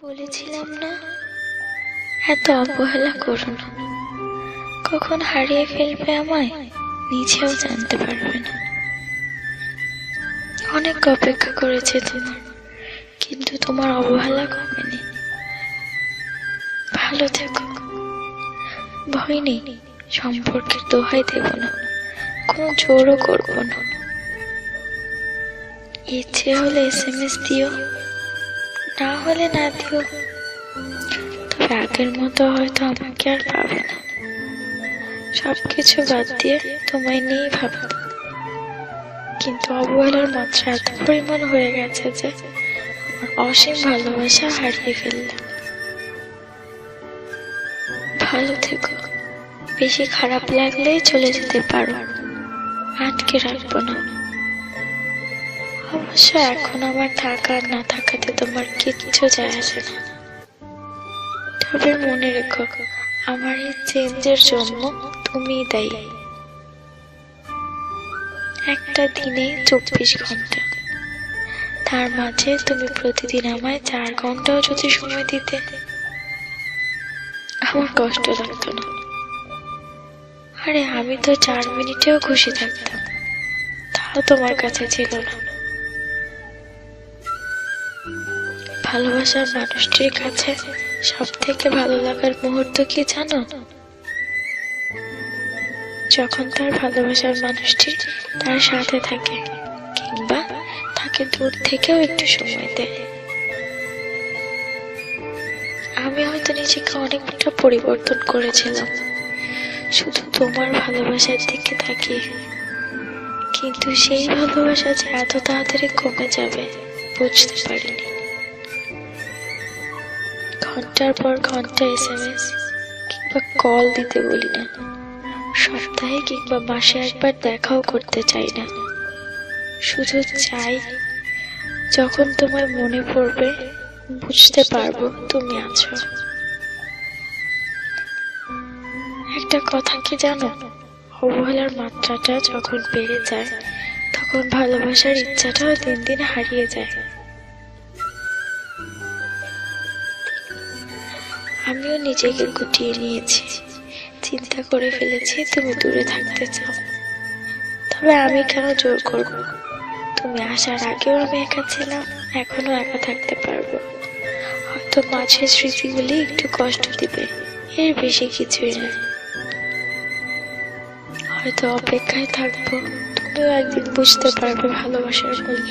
বলেছিলাম না, এত অবহেলা করো না। কখন হারিয়ে ফেলবে আমায় নিজেও জানতে পারবে না। অনেক অপেক্ষা করেছে তোমার, কিন্তু তোমার অবহেলা কমেনি। ভালো থেকো, ভয় নেই। সম্পর্কের দোহাই দেব না, কোনো জোরও করব না। ইচ্ছে হলে SMS দিও, না হলে না দিও। তবে আগের মতো হয়তো আমাকে আর পাবে না। সবকিছু বাদ দিয়ে তোমায় নিয়েই ভাবত, কিন্তু অবহেলার মাত্রা এত পরিমাণ হয়ে গেছে যে আমার অসীম ভালোবাসা হারিয়ে ফেললাম। ভালো থেকো, বেশি খারাপ লাগলেই চলে যেতে পারো, আটকে রাখবো না। অবশ্য এখন আমার থাকা আর না থাকাতে তোমার কিচ্ছু যায় আসে না। তবে মনে রেখো, আমার এই চেঞ্জের জন্য তুমিই দায়ী। একটা দিনে 24 ঘন্টা, তার মাঝে তুমি প্রতিদিন আমায় 4 ঘন্টাও যদি সময় দিতে, আমার কষ্ট লাগতো না। আরে আমি তো 4 মিনিটেও খুশি থাকতাম, তাও তোমার কাছে ছিল না। ভালোবাসার মানুষটির কাছে সব থেকে ভালো লাগার মুহূর্ত কি জানো? যখন তার ভালোবাসার মানুষটি তার সাথে থাকে, কিংবা তাকে দূর থেকেও একটু সময় দেয়। আমি হয়তো নিজেকে অনেকটা পরিবর্তন করেছিলাম শুধু তোমার ভালোবাসার দিকে তাকিয়ে, কিন্তু সেই ভালোবাসা যে এত তাড়াতাড়ি কমে যাবে বুঝতে পারিনি। ঘন্টার পর ঘন্টা SMS কিংবা কল দিতে বলি না, সপ্তাহে কিংবা মাসে একবার দেখাও করতে চাই না। শুধু চাই যখন তোমায় মনে পড়বে বুঝতে পারবো তুমি আছো। একটা কথা কি জানো, অবহেলার মাত্রাটা যখন বেড়ে যায় তখন ভালোবাসার ইচ্ছাটাও দিন দিন হারিয়ে যায়। আমিও নিজেকে গুটিয়ে নিয়েছি, চিন্তা করে ফেলেছি তুমি দূরে থাকতে চাও। তবে আমি কেন জোর করব? তুমি আসার আগেও আমি একা ছিলাম, এখনো একা থাকতে পারবো। হয়তো মাঝে স্মৃতিগুলি একটু কষ্ট দিবে, এর বেশি কিছুই না। হয়তো অপেক্ষায় থাকবো, তুমিও একদিন বুঝতে পারবে ভালোবাসার মূল্য।